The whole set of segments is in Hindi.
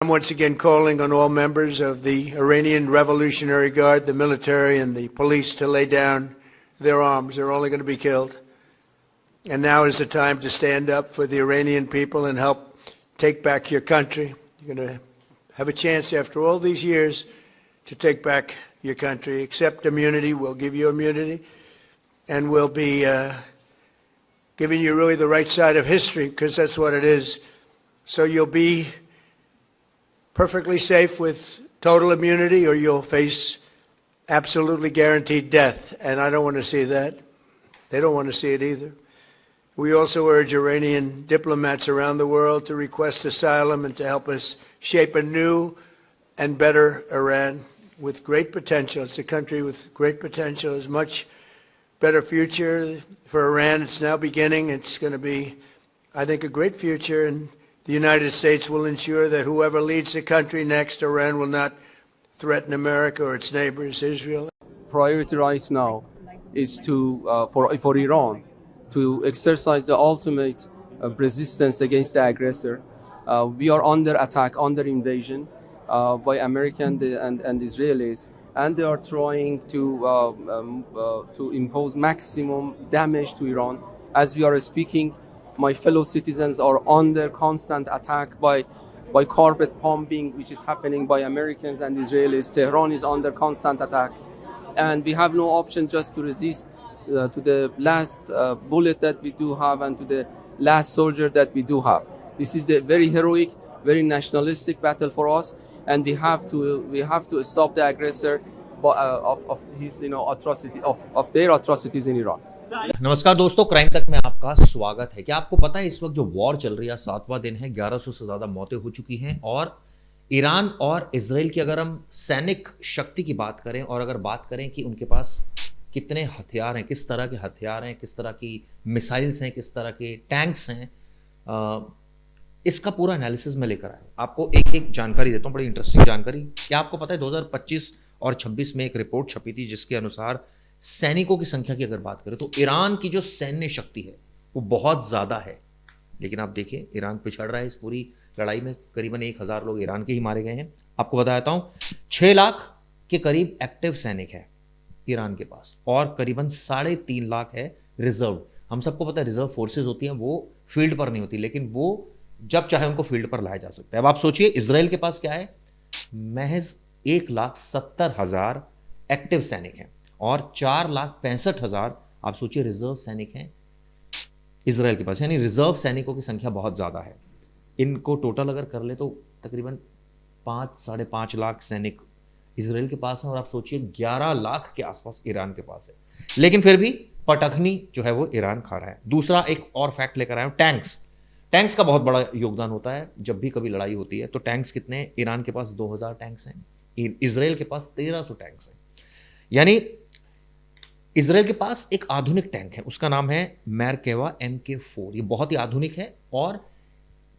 I'm once again calling on all members of the Iranian Revolutionary Guard, the military and the police to lay down their arms. They're only going to be killed. And now is the time to stand up for the Iranian people and help take back your country. You're going to have a chance after all these years to take back your country. Accept immunity. We'll give you immunity. And we'll be giving you really the right side of history, because that's what it is. So you'll be perfectly safe with total immunity, or you'll face absolutely guaranteed death. And I don't want to see that. They don't want to see it either. We also urge Iranian diplomats around the world to request asylum and to help us shape a new and better Iran with great potential. It's a country with great potential. There's much better future for Iran. It's now beginning. It's going to be, I think, a great future. And the United States will ensure that whoever leads the country next, Iran will not threaten America or its neighbors, Israel. Priority right now is for Iran to exercise the ultimate resistance against the aggressor. We are under attack, under invasion by Americans and Israelis, and they are trying to impose maximum damage to Iran. As we are speaking, my fellow citizens are under constant attack by carpet bombing, which is happening by Americans and Israelis. Tehran is under constant attack, and we have no option just to resist to the last bullet that we do have and to the last soldier that we do have. This is the very heroic, very nationalistic battle for us, and we have to stop the aggressor of his atrocity of their atrocities in Iran. नमस्कार दोस्तों, क्राइम तक में आपका स्वागत है। क्या आपको पता है इस वक्त जो वॉर चल रही है 7वां दिन है, 1100 से ज्यादा मौतें हो चुकी हैं। और ईरान और इजराइल की अगर हम सैनिक शक्ति की बात करें और अगर बात करें कि उनके पास कितने हथियार हैं, किस तरह के हथियार हैं, किस तरह की मिसाइल्स हैं, किस तरह के टैंक्स हैं, इसका पूरा एनालिसिस मैं लेकर आया हूं। आपको एक एक जानकारी देता हूं, बड़ी इंटरेस्टिंग जानकारी। क्या आपको पता है 2025 और 26 में एक रिपोर्ट छपी थी जिसके अनुसार सैनिकों की संख्या की अगर बात करें तो ईरान की जो सैन्य शक्ति है वो बहुत ज़्यादा है, लेकिन आप देखिए ईरान पिछड़ रहा है इस पूरी लड़ाई में। करीबन 1000 लोग ईरान के ही मारे गए हैं। आपको बताता हूँ 6 लाख के करीब एक्टिव सैनिक है ईरान के पास और करीबन 3.5 लाख है रिजर्व। हम सबको पता है रिजर्व फोर्सेज होती हैं, वो फील्ड पर नहीं होती, लेकिन वो जब चाहे उनको फील्ड पर लाया जा सकता है। अब आप सोचिए इजराइल के पास क्या है, महज 1,70,000 एक्टिव सैनिक हैं और 4,65,000 आप सोचिए रिजर्व सैनिक हैं इजराइल के पास। यानी रिजर्व सैनिकों की संख्या बहुत ज़्यादा है। इनको टोटल अगर कर ले तो तकरीबन 5-5.5 लाख सैनिक इजराइल के पास हैं और आप सोचिए 11 लाख के आसपास ईरान के पास है। लेकिन फिर भी पटखनी जो है वो ईरान खा रहा है। दूसरा एक और फैक्ट लेकर आया हूँ, टैंक्स का बहुत बड़ा योगदान होता है जब भी कभी लड़ाई होती है। तो टैंक्स कितने हैं? ईरान के पास 2000 टैंक्स हैं, इजराइल के पास 1300 टैंक्स हैं। यानी इजराइल के पास एक आधुनिक टैंक है, उसका नाम है मैरकेवा MK4। ये बहुत ही आधुनिक है। और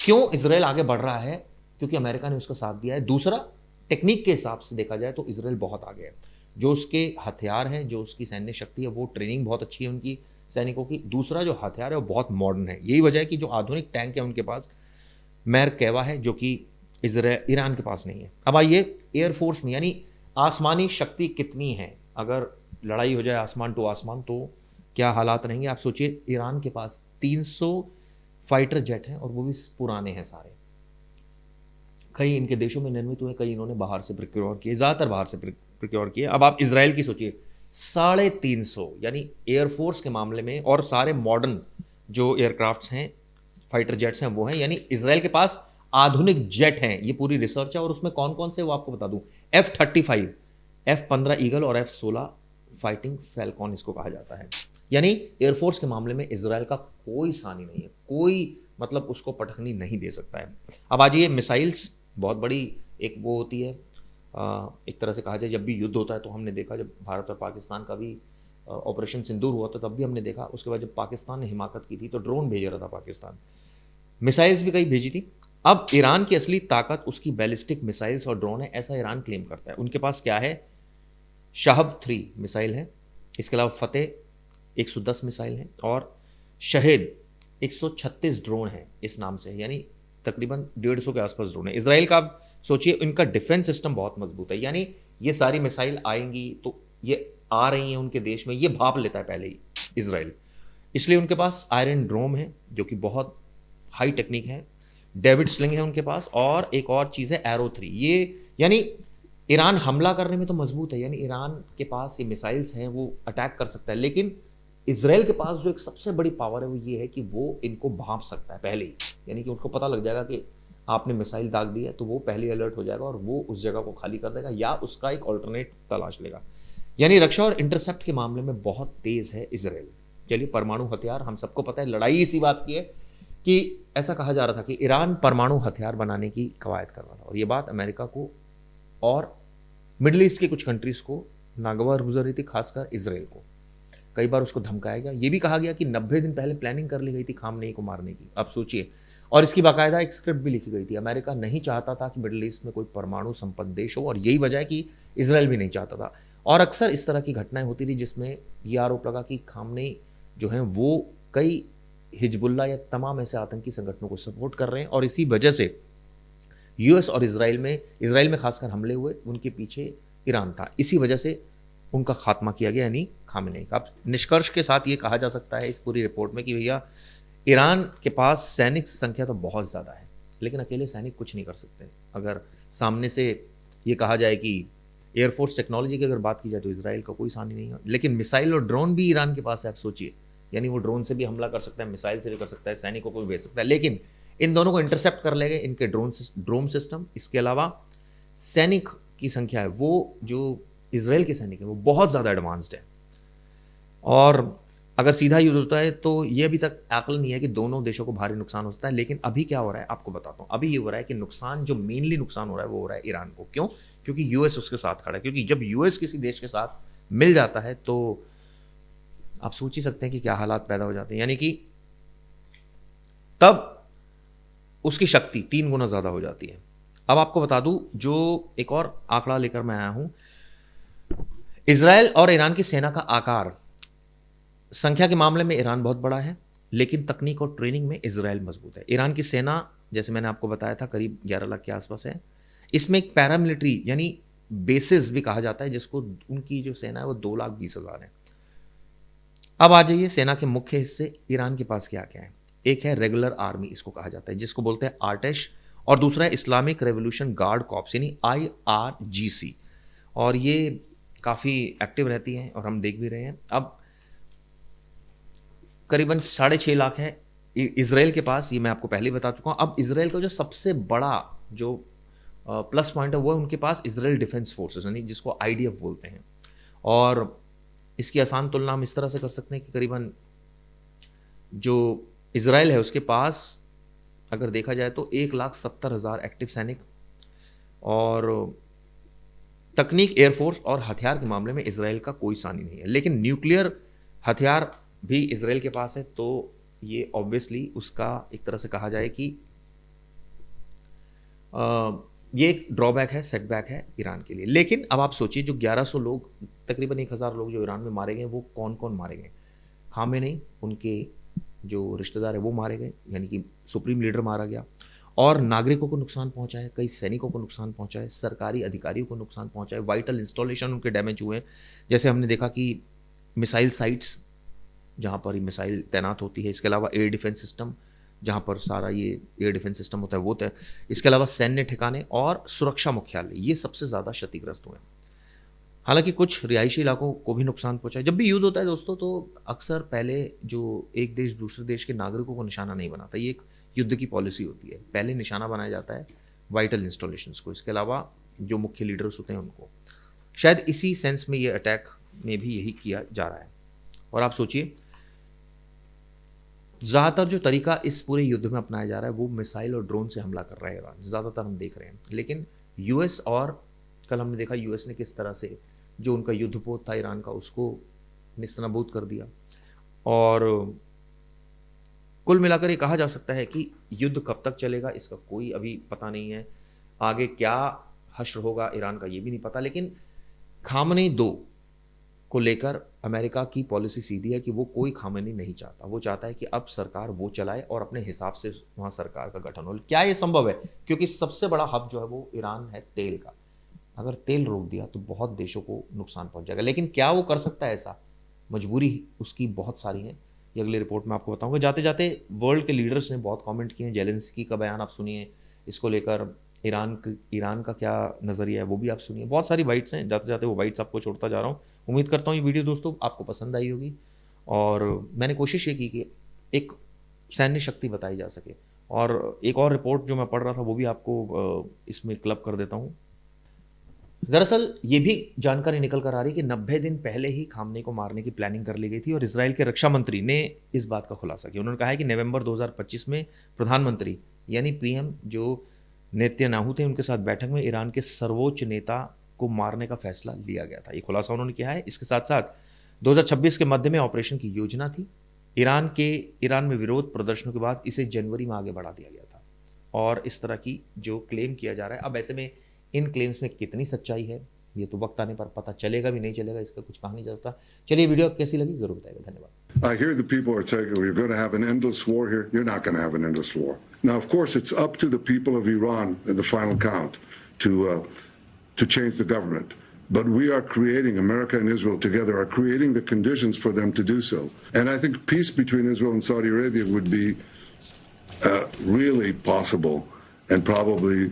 क्यों इजराइल आगे बढ़ रहा है? क्योंकि अमेरिका ने उसका साथ दिया है। दूसरा, टेक्निक के हिसाब से देखा जाए तो इजराइल बहुत आगे है। जो उसके हथियार हैं, जो उसकी सैन्य शक्ति है, वो ट्रेनिंग बहुत अच्छी है उनकी सैनिकों की। दूसरा जो हथियार है वो बहुत मॉडर्न है। यही वजह है कि जो आधुनिक टैंक है उनके पास मैरकेवा है, जो कि ईरान के पास नहीं है। अब आइए एयरफोर्स में, यानी आसमानी शक्ति कितनी है। अगर लड़ाई हो जाए आसमान टू आसमान तो क्या हालात रहेंगे। आप सोचिए ईरान के पास 300 फाइटर जेट हैं और वो भी पुराने हैं सारे। कई इनके देशों में निर्मित हुए, कई इन्होंने बाहर से प्रोक्योर किए, ज़्यादातर बाहर से प्रोक्योर किए। अब आप इजराइल की सोचिए 350, यानी एयरफोर्स के मामले में, और सारे मॉडर्न जो एयरक्राफ्ट्स हैं, फाइटर जेट्स हैं वो हैं। यानी इजराइल के पास आधुनिक जेट हैं। ये पूरी रिसर्च है और उसमें कौन कौन से वो आपको बता दूं। F-35, F-15 ईगल और F-16 फाइटिंग फैल्कॉन इसको कहा जाता है। यानी एयरफोर्स के मामले में इजराइल का कोई सानी नहीं है, कोई मतलब उसको पटखनी नहीं दे सकता है। अब आज ये मिसाइल्स बहुत बड़ी एक वो होती है, एक तरह से कहा जाए जब भी युद्ध होता है तो हमने देखा, जब भारत और पाकिस्तान का भी ऑपरेशन सिंदूर हुआ था तब भी हमने देखा। उसके बाद जब पाकिस्तान ने हिमाकत की थी तो ड्रोन भेज रहा था पाकिस्तान, मिसाइल्स भी कई भेजी थी। अब ईरान की असली ताकत उसकी बैलिस्टिक मिसाइल्स और ड्रोन है, ऐसा ईरान क्लेम करता है। उनके पास क्या है, शहब 3 मिसाइल है, इसके अलावा फतेह 110 मिसाइल है और शहीद 136 ड्रोन है इस नाम से, यानी तकरीबन 150 के आसपास ड्रोन है। इसराइल का सोचिए इनका डिफेंस सिस्टम बहुत मजबूत है, यानी ये सारी मिसाइल आएंगी तो ये आ रही हैं उनके देश में, ये भाप लेता है पहले ही इसराइल। इसलिए उनके पास आयरन ड्रोम है जो कि बहुत हाई टेक्निक है, डेविड स्लिंग है उनके पास, और एक और चीज़ है एरो 3। ये यानी ईरान हमला करने में तो मजबूत है, यानी ईरान के पास ये मिसाइल्स हैं, वो अटैक कर सकता है, लेकिन इसराइल के पास जो एक सबसे बड़ी पावर है वो ये है कि वो इनको भांप सकता है पहले ही, यानी कि उनको पता लग जाएगा कि आपने मिसाइल दाग दी है तो वो पहले अलर्ट हो जाएगा और वो उस जगह को खाली कर देगा या उसका एक ऑल्टरनेट तलाश लेगा। यानी रक्षा और इंटरसेप्ट के मामले में बहुत तेज है इसराइल। चलिए, परमाणु हथियार, हम सबको पता है लड़ाई इसी बात की है कि ऐसा कहा जा रहा था कि ईरान परमाणु हथियार बनाने की कवायद कर रहा था, और ये बात अमेरिका को और मिडिल ईस्ट के कुछ कंट्रीज को नागवार गुजर रही थी, खासकर इसराइल को। कई बार उसको धमकाया गया, ये भी कहा गया कि 90 दिन पहले प्लानिंग कर ली गई थी खामनेई को मारने की। अब सोचिए, और इसकी बाकायदा एक स्क्रिप्ट भी लिखी गई थी। अमेरिका नहीं चाहता था कि मिडिल ईस्ट में कोई परमाणु संपन्न देश हो, और यही वजह है कि इसराइल भी नहीं चाहता था। और अक्सर इस तरह की घटनाएं होती थी जिसमें यह आरोप लगा कि खामनेई जो हैं वो कई हिजबुल्ला या तमाम ऐसे आतंकी संगठनों को सपोर्ट कर रहे हैं, और इसी वजह से यूएस और इसराइल में खासकर हमले हुए, उनके पीछे ईरान था। इसी वजह से उनका खात्मा किया गया, यानी खामनेई का। अब निष्कर्ष के साथ ये कहा जा सकता है इस पूरी रिपोर्ट में कि भैया ईरान के पास सैनिक संख्या तो बहुत ज़्यादा है, लेकिन अकेले सैनिक कुछ नहीं कर सकते। अगर सामने से ये कहा जाए कि एयरफोर्स टेक्नोलॉजी की अगर बात की जाए तो इसराइल का कोई सानी नहीं है, लेकिन मिसाइल और ड्रोन भी ईरान के पास है। आप सोचिए, यानी वो ड्रोन से भी हमला कर सकता है, मिसाइल से भी कर सकता है, सैनिकों को भी भेज सकता है, लेकिन इन दोनों को इंटरसेप्ट कर लेंगे इनके ड्रोन सिस्टम। इसके अलावा सैनिक की संख्या है, वो जो इसराइल के सैनिक हैं वो बहुत ज़्यादा एडवांस्ड है, और अगर सीधा युद्ध होता है तो ये अभी तक आकलन नहीं है कि दोनों देशों को भारी नुकसान हो सकता है। लेकिन अभी क्या हो रहा है आपको बताता हूँ। अभी ये हो रहा है कि नुकसान, जो मेनली नुकसान हो रहा है वो हो रहा है ईरान को। क्यों? क्योंकि यूएस उसके साथ खड़ा है। क्योंकि जब यूएस किसी देश के साथ मिल जाता है तो आप सोच ही सकते हैं कि क्या हालात पैदा हो जाते हैं, यानी कि तब उसकी शक्ति 3 गुना ज़्यादा हो जाती है। अब आपको बता दूं, जो एक और आंकड़ा लेकर मैं आया हूं, इसराइल और ईरान की सेना का आकार, संख्या के मामले में ईरान बहुत बड़ा है, लेकिन तकनीक और ट्रेनिंग में इसराइल मजबूत है। ईरान की सेना, जैसे मैंने आपको बताया था, करीब 11 लाख के आसपास है। इसमें एक पैरामिलिट्री यानी बेसिस भी कहा जाता है, जिसको उनकी जो सेना है वो 2,20,000 है। अब आ जाइए सेना के मुख्य हिस्से, ईरान के पास क्या क्या है। एक है रेगुलर आर्मी, इसको कहा जाता है, जिसको बोलते हैं आर्टेश, और दूसरा है इस्लामिक रेवोल्यूशन गार्ड कॉर्प्स यानी IRGC, और ये काफ़ी एक्टिव रहती हैं और हम देख भी रहे हैं। अब करीबन 6.5 लाख है इसराइल के पास, ये मैं आपको पहले बता चुका हूँ। अब इसराइल का जो सबसे बड़ा जो प्लस पॉइंट है वो है उनके पास इसराइल डिफेंस फोर्सेस, यानी जिसको IDF बोलते हैं। और इसकी आसान तुलना हम इस तरह से कर सकते हैं कि करीबन जो इसराइल है उसके पास अगर देखा जाए तो 1,70,000 एक्टिव सैनिक, और तकनीक, एयरफोर्स और हथियार के मामले में इसराइल का कोई सानी नहीं है। लेकिन न्यूक्लियर हथियार भी इसराइल के पास है, तो ये ऑब्वियसली उसका एक तरह से कहा जाए कि ये एक ड्रॉबैक है, सेटबैक है ईरान के लिए। लेकिन अब आप सोचिए, जो 1100 लोग, तकरीबन 1,000 लोग जो ईरान में मारे गए, वो कौन कौन मारे गए? खामेनेई, उनके जो रिश्तेदार है वो मारे गए, यानी कि सुप्रीम लीडर मारा गया, और नागरिकों को नुकसान पहुंचा है, कई सैनिकों को नुकसान पहुंचा है, सरकारी अधिकारियों को नुकसान पहुंचा है, वाइटल इंस्टॉलेशन उनके डैमेज हुए हैं। जैसे हमने देखा कि मिसाइल साइट्स जहाँ पर मिसाइल तैनात होती है, इसके अलावा एयर डिफेंस सिस्टम, जहाँ पर सारा ये एयर डिफेंस सिस्टम होता है वो तय, इसके अलावा सैन्य ठिकाने और सुरक्षा मुख्यालय, ये सबसे ज़्यादा क्षतिग्रस्त हुए हैं। हालांकि कुछ रिहायशी इलाकों को भी नुकसान पहुंचा है। जब भी युद्ध होता है दोस्तों, तो अक्सर पहले जो एक देश दूसरे देश के नागरिकों को निशाना नहीं बनाता, ये एक युद्ध की पॉलिसी होती है। पहले निशाना बनाया जाता है वाइटल इंस्टॉलेशंस को, इसके अलावा जो मुख्य लीडर्स होते हैं उनको। शायद इसी सेंस में ये अटैक में भी यही किया जा रहा है। और आप सोचिए, ज़्यादातर जो तरीका इस पूरे युद्ध में अपनाया जा रहा है वो मिसाइल और ड्रोन से हमला कर रहा है ईरान, ज़्यादातर हम देख रहे हैं। लेकिन यूएस, और कल हमने देखा यूएस ने किस तरह से जो उनका युद्धपोत था ईरान का, उसको निस्तनाबूद कर दिया। और कुल मिलाकर ये कहा जा सकता है कि युद्ध कब तक चलेगा इसका कोई अभी पता नहीं है, आगे क्या हश्र होगा ईरान का ये भी नहीं पता। लेकिन खामनेई 2 को लेकर अमेरिका की पॉलिसी सीधी है कि वो कोई खामियानी नहीं चाहता। वो चाहता है कि अब सरकार वो चलाए और अपने हिसाब से वहाँ सरकार का गठन हो। क्या ये संभव है? क्योंकि सबसे बड़ा हब जो है वो ईरान है तेल का। अगर तेल रोक दिया तो बहुत देशों को नुकसान पहुंच जाएगा। लेकिन क्या वो कर सकता है ऐसा? मजबूरी उसकी बहुत सारी है। ये अगली रिपोर्ट में आपको बताऊंगा। जाते जाते वर्ल्ड के लीडर्स ने बहुत कमेंट किए हैं। जेलेंस्की का बयान आप सुनिए, इसको लेकर ईरान का क्या नज़रिया है वो भी आप सुनिए। बहुत सारी बाइट्स हैं, जाते जाते वो बाइट्स आपको छोड़ता जा रहा हूँ। उम्मीद करता हूँ ये वीडियो दोस्तों आपको पसंद आई होगी। और मैंने कोशिश ये की कि एक सैन्य शक्ति बताई जा सके। और एक और रिपोर्ट जो मैं पढ़ रहा था वो भी आपको इसमें क्लब कर देता हूँ। दरअसल ये भी जानकारी निकल कर आ रही है कि 90 दिन पहले ही खामनेई को मारने की प्लानिंग कर ली गई थी और इजराइल के रक्षा मंत्री ने इस बात का खुलासा किया। उन्होंने कहा है कि नवंबर 2025 में प्रधानमंत्री यानी पीएम जो नेतन्याहू थे उनके साथ बैठक में ईरान के सर्वोच्च नेता को मारने का फैसला लिया गया था। ये खुलासा उन्होंने किया है। इसके साथ साथ 2026 के मध्य में ऑपरेशन की योजना थी। ईरान में विरोध प्रदर्शनों के बाद इसे जनवरी में आगे बढ़ा दिया गया था। और इस तरह की जो क्लेम किया जा रहा है, अब ऐसे में इन क्लेम्स में कितनी सच्चाई है ये तो वक्त आने पर पता चलेगा भी नहीं चलेगा, इसका कुछ कहा नहीं जा सकता। चलिए वीडियो कैसी लगी जरूर बताइएगा। धन्यवाद। I hear the people are saying we're going to have an endless war here. You're not going to have an endless war. Now, of course, it's up to the people of Iran in the final count to change the government. But we are creating, America and Israel together are creating the conditions for them to do so. And I think peace between Israel and Saudi Arabia would be really possible and probably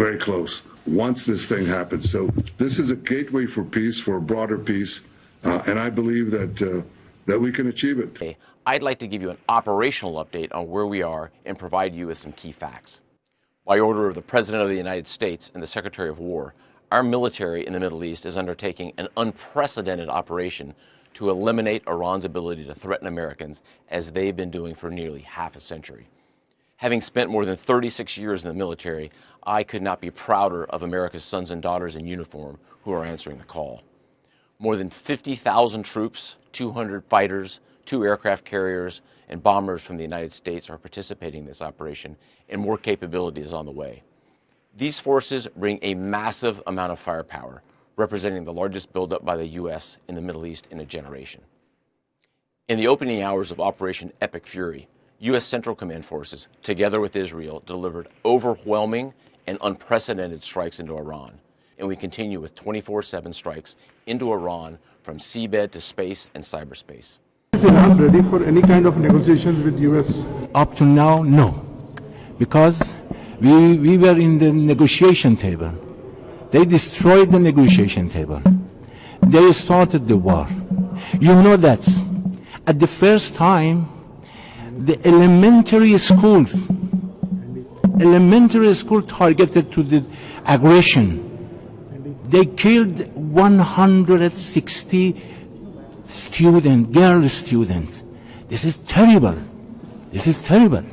very close once this thing happens. So this is a gateway for peace, for a broader peace, and I believe that we can achieve it. I'd like to give you an operational update on where we are and provide you with some key facts. By order of the President of the United States and the Secretary of War, our military in the Middle East is undertaking an unprecedented operation to eliminate Iran's ability to threaten Americans, as they've been doing for nearly half a century. Having spent more than 36 years in the military, I could not be prouder of America's sons and daughters in uniform who are answering the call. More than 50,000 troops, 200 fighters, 2 aircraft carriers, and bombers from the United States are participating in this operation, and more capability is on the way. These forces bring a massive amount of firepower, representing the largest buildup by the U.S. in the Middle East in a generation. In the opening hours of Operation Epic Fury, U.S. Central Command forces, together with Israel, delivered overwhelming and unprecedented strikes into Iran, and we continue with 24/7 strikes into Iran from seabed to space and cyberspace. Is Iran ready for any kind of negotiations with U.S.? Up to now, no, because we were in the negotiation table. They destroyed the negotiation table. They started the war. You know that at the first time, the elementary school targeted to the aggression. They killed 160 girl students. This is terrible. This is terrible.